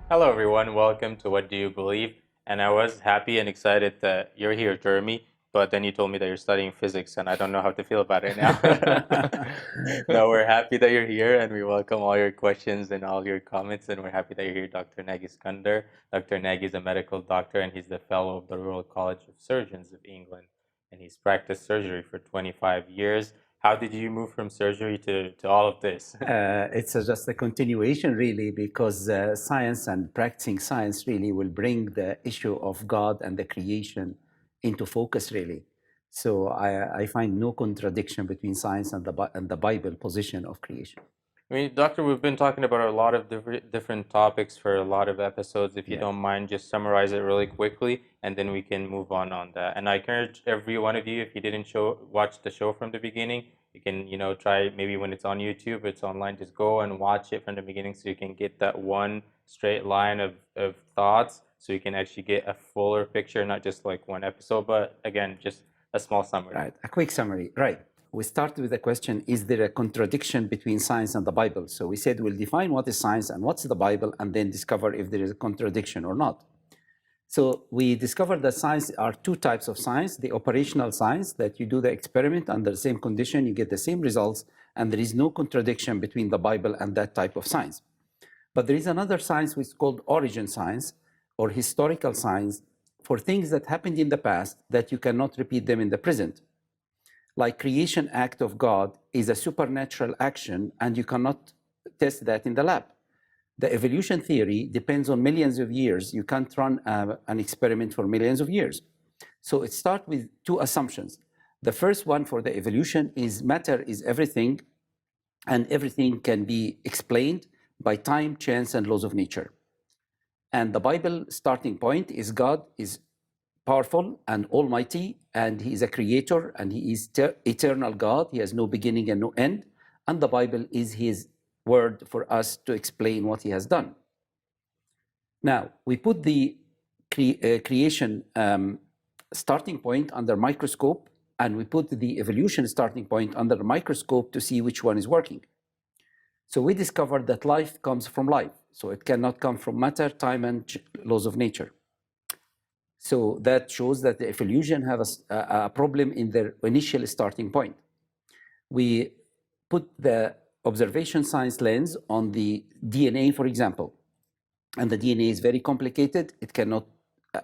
Hello, everyone. Welcome to What Do You Believe? And I was happy and excited that you're here, Jeremy. But then you told me that you're studying physics, and I don't know how to feel about it now. No, we're happy that you're here, and we welcome all your questions and all your comments. And we're happy that you're here, Dr. Nagy Eskandar. Dr. Nagy is a medical doctor, and he's the fellow of the Royal College of Surgeons of England. And he's practiced surgery for 25 years. How did you move from surgery to all of this? It's just a continuation, really, because science and practicing science really will bring the issue of God and the creation into focus, really. So I find no contradiction between science and the Bible position of creation. I mean, Doctor, we've been talking about a lot of different topics for a lot of episodes. If you Yes. don't mind, just summarize it really quickly, and then we can move on that. And I encourage every one of you, if you didn't watch the show from the beginning, you can, try maybe when it's on YouTube, it's online, just go and watch it from the beginning so you can get that one straight line of thoughts, so you can actually get a fuller picture, not just like one episode, but again, just a small summary. Right, a quick summary. Right. We start with the question, is there a contradiction between science and the Bible? So we said we'll define what is science and what's the Bible, and then discover if there is a contradiction or not. So we discovered that science are two types of science: the operational science, that you do the experiment under the same condition, you get the same results, and there is no contradiction between the Bible and that type of science. But there is another science which is called origin science or historical science, for things that happened in the past that you cannot repeat them in the present. Like creation act of God is a supernatural action, and you cannot test that in the lab. The evolution theory depends on millions of years. You can't run an experiment for millions of years. So it starts with two assumptions. The first one for the evolution is matter is everything, and everything can be explained by time, chance, and laws of nature. And the Bible starting point is God is powerful and almighty, and he is a creator, and he is eternal God. He has no beginning and no end. And the Bible is his word for us to explain what he has done. Now, we put the creation starting point under microscope, and we put the evolution starting point under the microscope to see which one is working. So we discovered that life comes from life. So it cannot come from matter, time, and laws of nature. So that shows that the evolution have a problem in their initial starting point. We put the observation science lens on the DNA, for example. And the DNA is very complicated. It cannot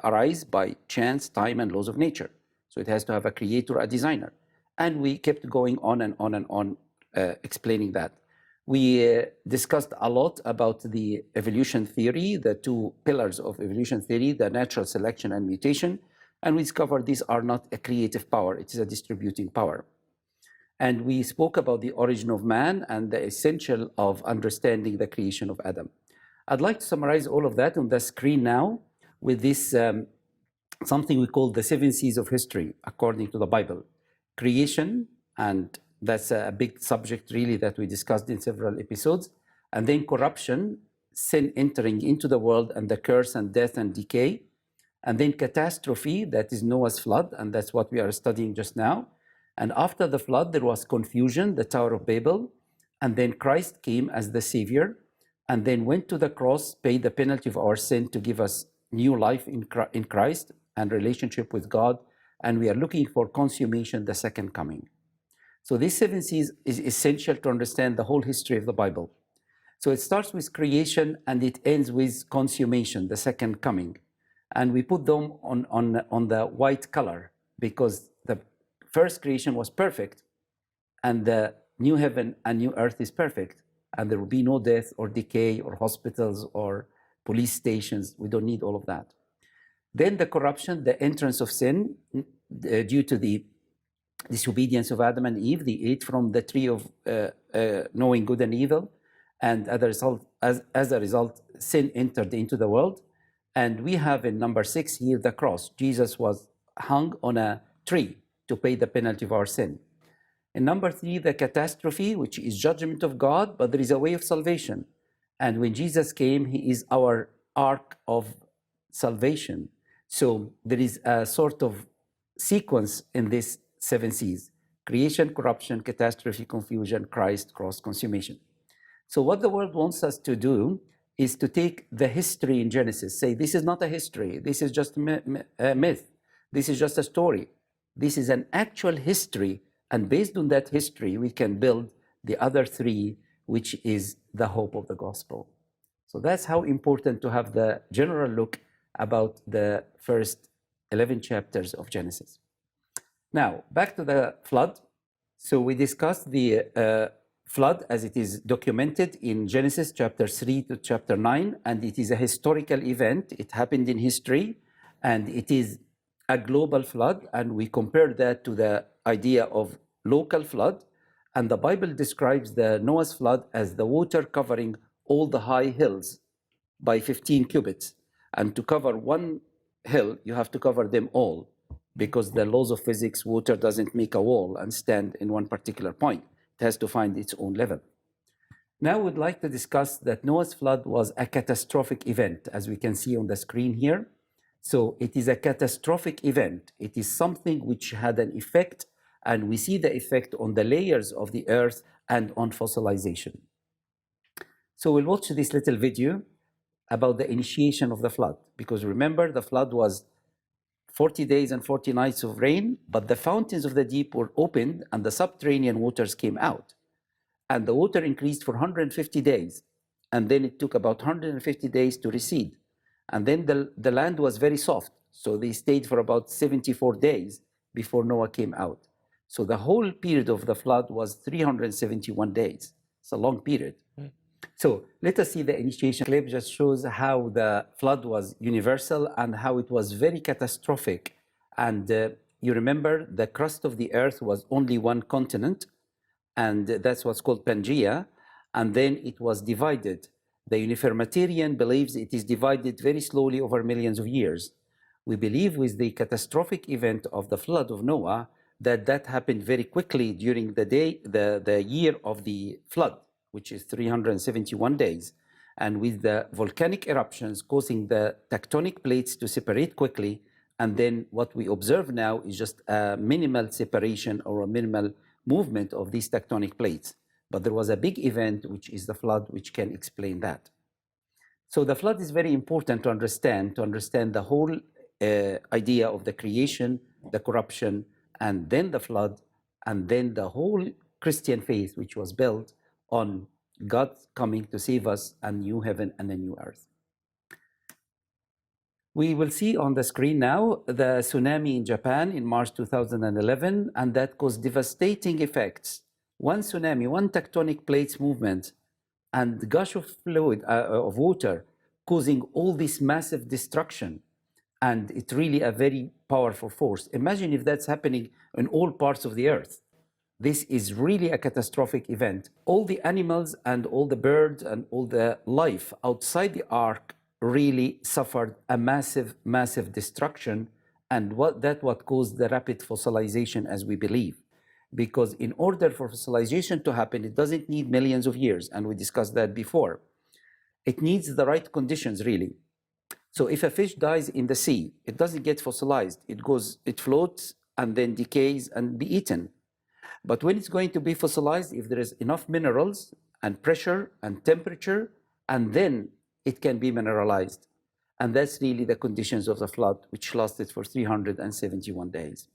arise by chance, time, and laws of nature. So it has to have a creator, a designer. And we kept going on and on and on, explaining that. We discussed a lot about the evolution theory, the two pillars of evolution theory, the natural selection and mutation. And we discovered these are not a creative power, it is a distributing power. And we spoke about the origin of man and the essential of understanding the creation of Adam. I'd like to summarize all of that on the screen now with this something we call the 7 C's of history, according to the Bible. Creation, and that's a big subject really that we discussed in several episodes. And then corruption, sin entering into the world, and the curse and death and decay. And then catastrophe, that is Noah's flood, and that's what we are studying just now. And after the flood, there was confusion, the Tower of Babel. And then Christ came as the Savior, and then went to the cross, paid the penalty of our sin to give us new life in Christ and relationship with God. And we are looking for consummation, the second coming. So these 7 C's is essential to understand the whole history of the Bible. So it starts with creation and it ends with consummation, the second coming. And we put them on the white color because the first creation was perfect, and the new heaven and new earth is perfect, and there will be no death or decay or hospitals or police stations. We don't need all of that. Then the corruption, the entrance of sin, due to the disobedience of Adam and Eve. They ate from the tree of knowing good and evil, and as a result, sin entered into the world. And we have in number 6 here the cross. Jesus was hung on a tree to pay the penalty of our sin. In number 3, the catastrophe, which is judgment of God, but there is a way of salvation. And when Jesus came, he is our ark of salvation. So there is a sort of sequence in this 7 C's: creation, corruption, catastrophe, confusion, Christ, cross, consummation. So what the world wants us to do is to take the history in Genesis, say this is not a history, this is just a myth, this is just a story. This is an actual history, and based on that history, we can build the other three, which is the hope of the gospel. So that's how important to have the general look about the first 11 chapters of Genesis. Now, back to the flood. So we discussed the flood as it is documented in Genesis chapter 3 to chapter 9, and it is a historical event. It happened in history, and it is a global flood, and we compare that to the idea of local flood. And the Bible describes the Noah's flood as the water covering all the high hills by 15 cubits. And to cover one hill, you have to cover them all, because the laws of physics, water doesn't make a wall and stand in one particular point. It has to find its own level. Now we'd like to discuss that Noah's flood was a catastrophic event, as we can see on the screen here. So it is a catastrophic event. It is something which had an effect, and we see the effect on the layers of the earth and on fossilization. So we'll watch this little video about the initiation of the flood, because remember, the flood was 40 days and 40 nights of rain, but the fountains of the deep were opened and the subterranean waters came out. And the water increased for 150 days. And then it took about 150 days to recede. And then the land was very soft. So they stayed for about 74 days before Noah came out. So the whole period of the flood was 371 days. It's a long period. So let us see the initiation clip. Just shows how the flood was universal and how it was very catastrophic. And you remember the crust of the earth was only one continent, and that's what's called Pangaea. And then it was divided. The uniformitarian believes it is divided very slowly over millions of years. We believe with the catastrophic event of the flood of Noah that happened very quickly during the year of the flood, which is 371 days. And with the volcanic eruptions causing the tectonic plates to separate quickly, and then what we observe now is just a minimal separation or a minimal movement of these tectonic plates. But there was a big event, which is the flood, which can explain that. So the flood is very important to understand the whole idea of the creation, the corruption, and then the flood, and then the whole Christian faith, which was built on God coming to save us, a new heaven and a new earth. We will see on the screen now the tsunami in Japan in March 2011, and that caused devastating effects. One tsunami, one tectonic plates movement, and gush of fluid, of water, causing all this massive destruction. And it's really a very powerful force. Imagine if that's happening in all parts of the earth. This is really a catastrophic event. All the animals and all the birds and all the life outside the ark really suffered a massive, massive destruction. And what caused the rapid fossilization, as we believe. Because in order for fossilization to happen, it doesn't need millions of years. And we discussed that before. It needs the right conditions, really. So if a fish dies in the sea, it doesn't get fossilized. It floats and then decays and be eaten. But when it's going to be fossilized, if there is enough minerals and pressure and temperature, and then it can be mineralized. And that's really the conditions of the flood, which lasted for 371 days.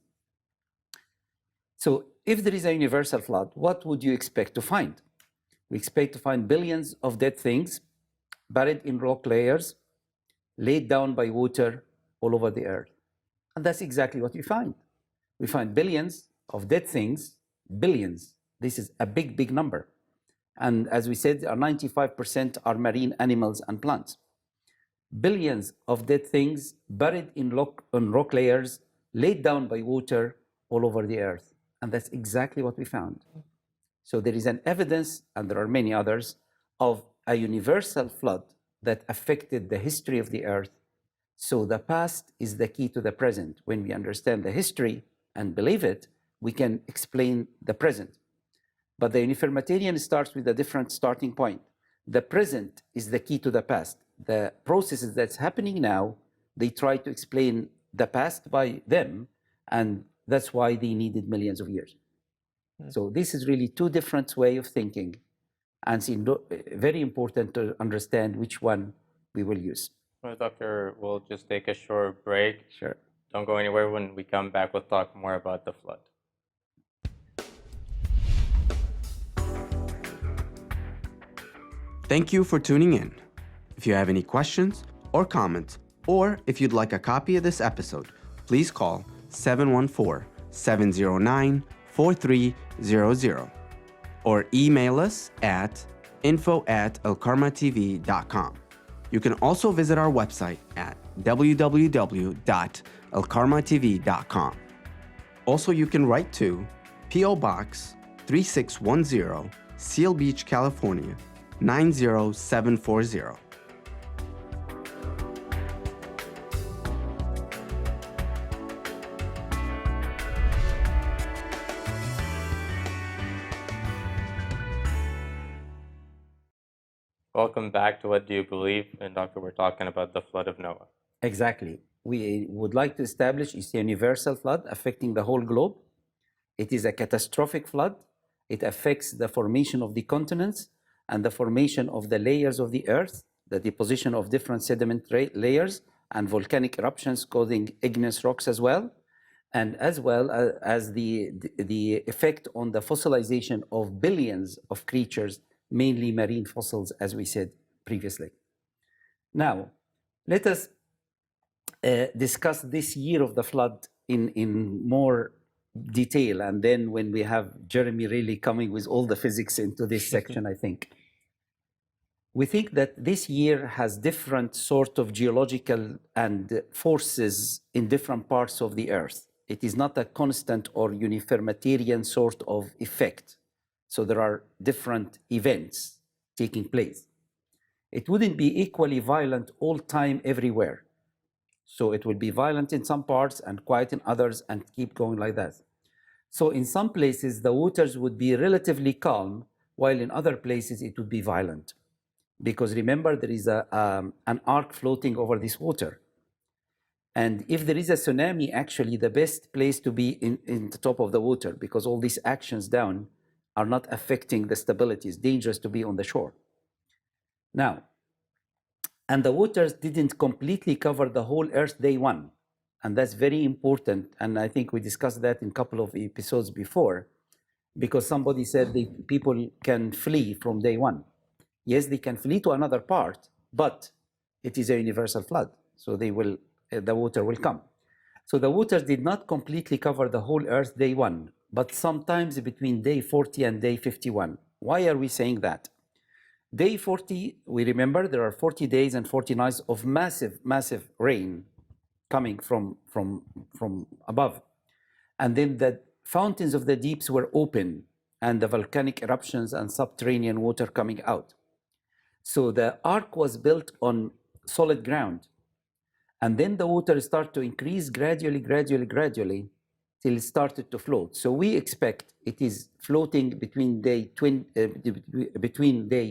So if there is a universal flood, what would you expect to find? We expect to find billions of dead things buried in rock layers, laid down by water all over the earth. And that's exactly what we find. We find billions of dead things, billions. This is a big, big number. And as we said, 95% are marine animals and plants. Billions of dead things buried in rock layers, laid down by water all over the earth. And that's exactly what we found. So there is an evidence, and there are many others, of a universal flood that affected the history of the earth. So the past is the key to the present. When we understand the history and believe it, we can explain the present. But the uniformitarian starts with a different starting point. The present is the key to the past. The processes that's happening now, they try to explain the past by them, and that's why they needed millions of years. So this is really two different ways of thinking. And it's very important to understand which one we will use. Well, Doctor, we'll just take a short break. Sure. Don't go anywhere. When we come back, we'll talk more about the flood. Thank you for tuning in. If you have any questions or comments, or if you'd like a copy of this episode, please call 714-709-4300 or email us at info@alkarmatv.com. You can also visit our website at www.alkarmatv.com. Also, you can write to P.O. Box 3610, Seal Beach, California 90740. Welcome back to What Do You Believe? And Doctor, we're talking about the flood of Noah. Exactly. We would like to establish it's a universal flood affecting the whole globe. It is a catastrophic flood. It affects the formation of the continents and the formation of the layers of the earth, the deposition of different sediment layers and volcanic eruptions causing igneous rocks as well, and as well as the effect on the fossilization of billions of creatures, mainly marine fossils, as we said previously. Now, let us discuss this year of the flood in more detail, and then when we have Jeremy really coming with all the physics into this section, I think. We think that this year has different sort of geological and forces in different parts of the earth. It is not a constant or uniformitarian sort of effect. So there are different events taking place. It wouldn't be equally violent all time everywhere. So it will be violent in some parts and quiet in others and keep going like that. So in some places, the waters would be relatively calm, while in other places it would be violent. Because remember, there is an arc floating over this water. And if there is a tsunami, actually the best place to be in the top of the water, because all these actions down are not affecting the stability. It's dangerous to be on the shore. Now, and the waters didn't completely cover the whole earth day one. And that's very important. And I think we discussed that in a couple of episodes before, because somebody said people can flee from day one. Yes, they can flee to another part, but it is a universal flood. So the water will come. So the waters did not completely cover the whole earth day one, but sometimes between day 40 and day 51. Why are we saying that? Day 40, we remember there are 40 days and 40 nights of massive, massive rain coming from above. And then the fountains of the deeps were open and the volcanic eruptions and subterranean water coming out. So the ark was built on solid ground. And then the water started to increase gradually, till it started to float. So we expect it is floating between day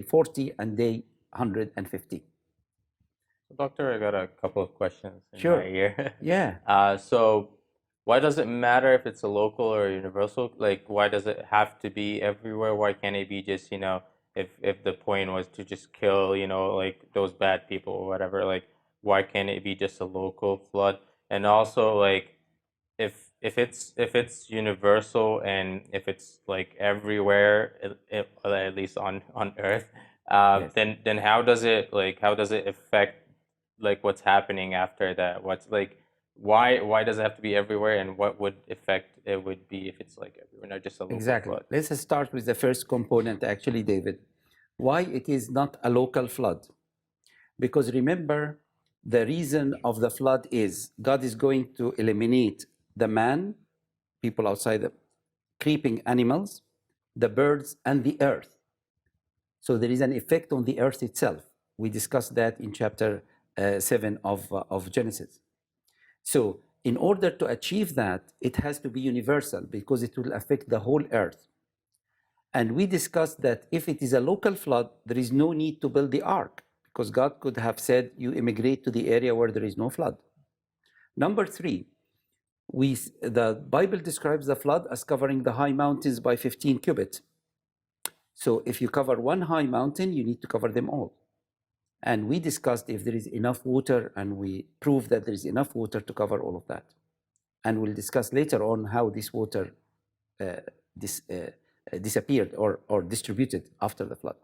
40 and day 150. Doctor, I got a couple of questions in Sure. my ear. Yeah. So why does it matter if it's a local or universal? Like, why does it have to be everywhere? Why can't it be just, if the point was to just kill, like those bad people or whatever, like, why can't it be just a local flood? And also, like, if it's universal and if it's like everywhere, at least on Earth, Yes. then how does it affect like what's happening after that? What's like why does it have to be everywhere, and what would effect it would be if it's like everywhere, not just a local Exactly. flood? Let's start with the first component, actually, David. Why it is not a local flood? Because remember, the reason of the flood is God is going to eliminate the man, people outside, the creeping animals, the birds, and the earth. So there is an effect on the earth itself. We discussed that in chapter 7 of Genesis. So in order to achieve that, it has to be universal because it will affect the whole earth. And we discussed that if it is a local flood, there is no need to build the ark because God could have said, you immigrate to the area where there is no flood. Number 3, the Bible describes the flood as covering the high mountains by 15 cubits. So if you cover one high mountain, you need to cover them all. And we discussed if there is enough water, and we proved that there is enough water to cover all of that. And we'll discuss later on how this water disappeared or distributed after the flood.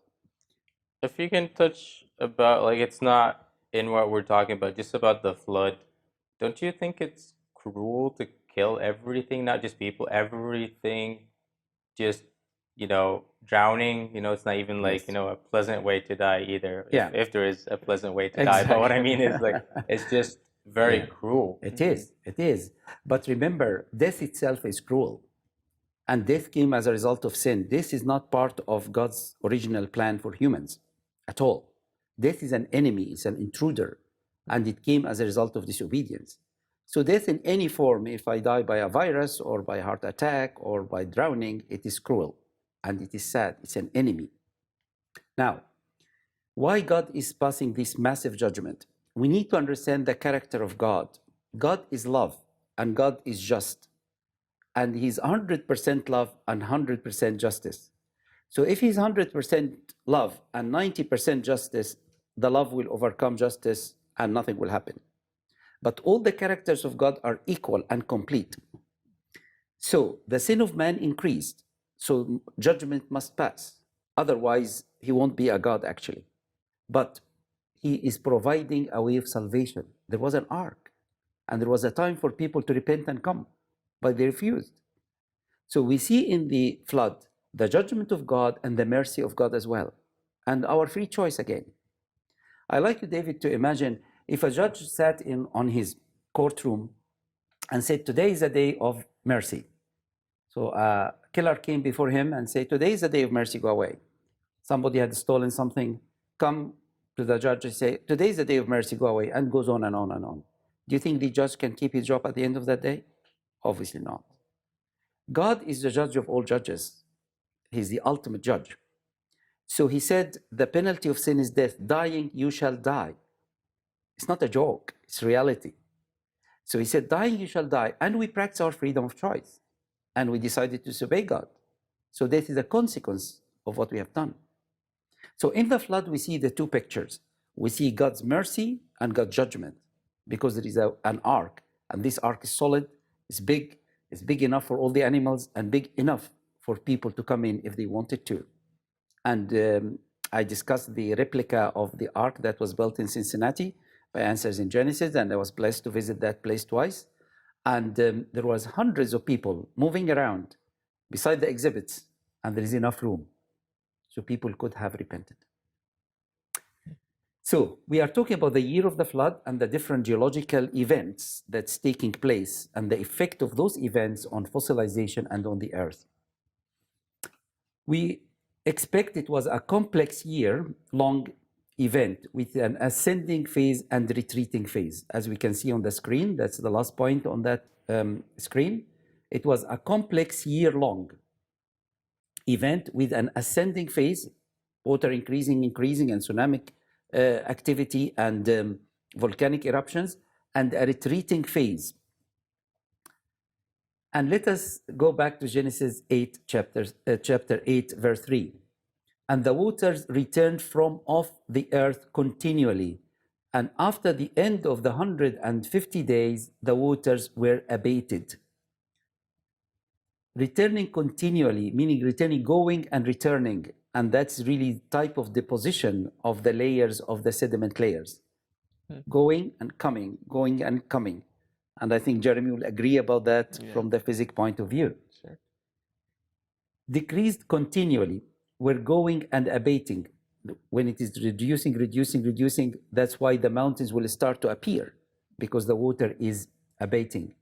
If you can touch about, like, it's not in what we're talking about, just about the flood, don't you think it's cruel to kill everything, not just people, everything, just, drowning, it's not even like, Yes. a pleasant way to die either, Yeah. if there is a pleasant way to die. But what I mean is, like, Exactly. it's just very Yeah. cruel. It is. But remember, death itself is cruel. And death came as a result of sin. This is not part of God's original plan for humans at all. Death is an enemy, it's an intruder, and it came as a result of disobedience. So death in any form, if I die by a virus or by heart attack or by drowning, it is cruel and it is sad. It's an enemy. Now, why God is passing this massive judgment? We need to understand the character of God. God is love and God is just. And he's 100% love and 100% justice. So if he's 100% love and 90% justice, the love will overcome justice and nothing will happen. But all the characters of God are equal and complete. So the sin of man increased, so judgment must pass. Otherwise, he won't be a God actually. But he is providing a way of salvation. There was an ark, and there was a time for people to repent and come, but they refused. So we see in the flood the judgment of God and the mercy of God as well, and our free choice again. I like you, David, to imagine if a judge sat on his courtroom and said, today is a day of mercy. So a killer came before him and said, today is a day of mercy, go away. Somebody had stolen something, come to the judge and say, today is the day of mercy, go away, and goes on and on and on. Do you think the judge can keep his job at the end of that day? Obviously not. God is the judge of all judges. He's the ultimate judge. So he said, the penalty of sin is death. Dying, you shall die. It's not a joke, it's reality. So he said, dying, you shall die. And we practice our freedom of choice. And we decided to disobey God. So death is a consequence of what we have done. So in the flood, we see the two pictures. We see God's mercy and God's judgment, because there is an ark, and this ark is solid, it's big enough for all the animals, and big enough for people to come in if they wanted to. And I discussed the replica of the ark that was built in Cincinnati by Answers in Genesis, and I was blessed to visit that place twice. And there was hundreds of people moving around beside the exhibits, and there is enough room. So people could have repented. So we are talking about the year of the flood and the different geological events that's taking place and the effect of those events on fossilization and on the earth. We expect it was a complex year-long event with an ascending phase and retreating phase. As we can see on the screen, that's the last point on that screen. It was a complex year-long event with an ascending phase, water increasing, and tsunami activity and volcanic eruptions, and a retreating phase. And let us go back to Genesis 8, chapter 8, verse 3. And the waters returned from off the earth continually. And after the end of the 150 days, the waters were abated. Returning continually, meaning returning, going and returning. And that's really type of deposition of the layers of the sediment layers. Going and coming, going and coming. And I think Jeremy will agree about that from the physics point of view. Sure. Decreased continually. We're going and abating. When it is reducing, that's why the mountains will start to appear, because the water is abating.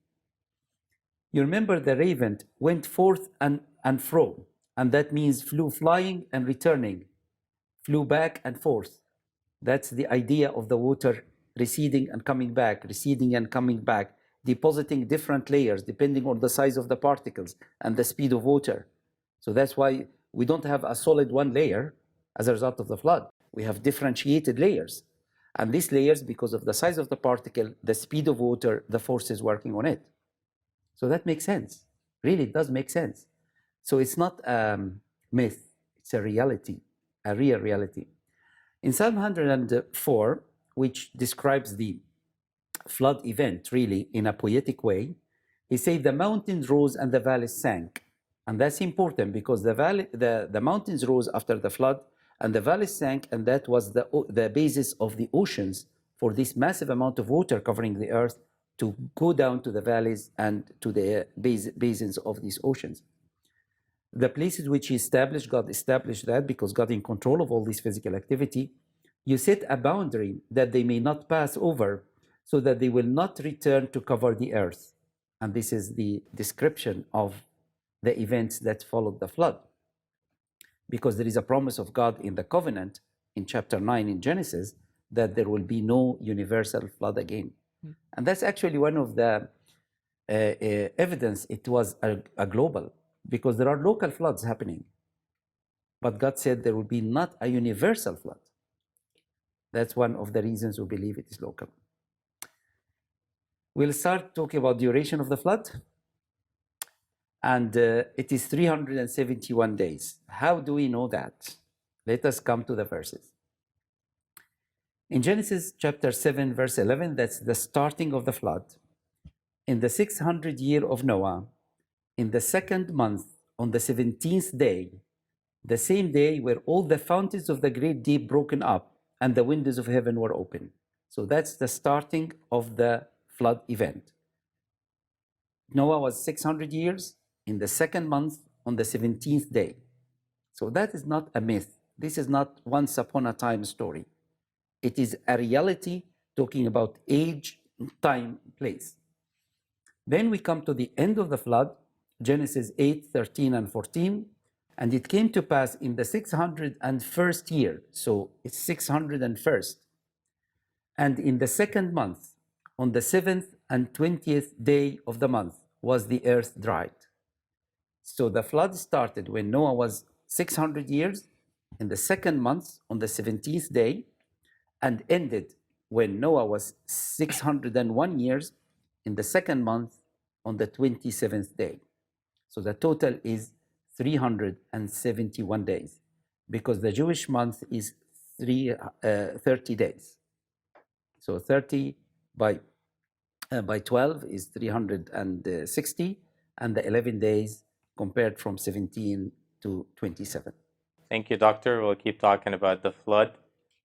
You remember the raven went forth and fro, and that means flew flying and returning, flew back and forth. That's the idea of the water receding and coming back, receding and coming back, depositing different layers depending on the size of the particles and the speed of water. So that's why we don't have a solid one layer as a result of the flood. We have differentiated layers. And these layers, because of the size of the particle, the speed of water, the forces working on it. So that makes sense. Really, it does make sense. So it's not myth. It's a reality, a real reality. In Psalm 104, which describes the flood event really in a poetic way, he said the mountains rose and the valleys sank. And that's important because the mountains rose after the flood and the valleys sank, and that was the basis of the oceans for this massive amount of water covering the earth to go down to the valleys and to the basins of these oceans. The places which he established, God established that because God in control of all this physical activity. You set a boundary that they may not pass over, so that they will not return to cover the earth. And this is the description of the events that followed the flood. Because there is a promise of God in the covenant in chapter 9 in Genesis that there will be no universal flood again. And that's actually one of the evidence it was a global, because there are local floods happening. But God said there will be not a universal flood. That's one of the reasons we believe it is local. We'll start talking about duration of the flood. And it is 371 days. How do we know that? Let us come to the verses. In Genesis chapter 7, verse 11, that's the starting of the flood. In the 600th year of Noah, in the second month, on the 17th day, the same day were all the fountains of the great deep broken up, and the windows of heaven were open. So that's the starting of the flood event. Noah was 600 years in the second month on the 17th day. So that is not a myth. This is not once upon a time story. It is a reality talking about age, time, place. Then we come to the end of the flood, Genesis 8, 13 and 14. And it came to pass in the 601st year, so it's 601st, and in the second month, on the 7th and 20th day of the month, was the earth dried. So the flood started when Noah was 600 years, in the second month, on the 17th day, and ended when Noah was 601 years, in the second month, on the 27th day. So the total is 371 days, because the Jewish month is 30 days. So 30 by 12 is 360, and the 11 days compared from 17 to 27. Thank you, Doctor. We'll keep talking about the flood.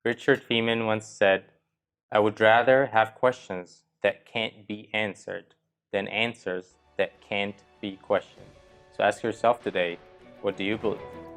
Richard Feynman once said, "I would rather have questions that can't be answered than answers that can't be questioned." So ask yourself today, what do you believe?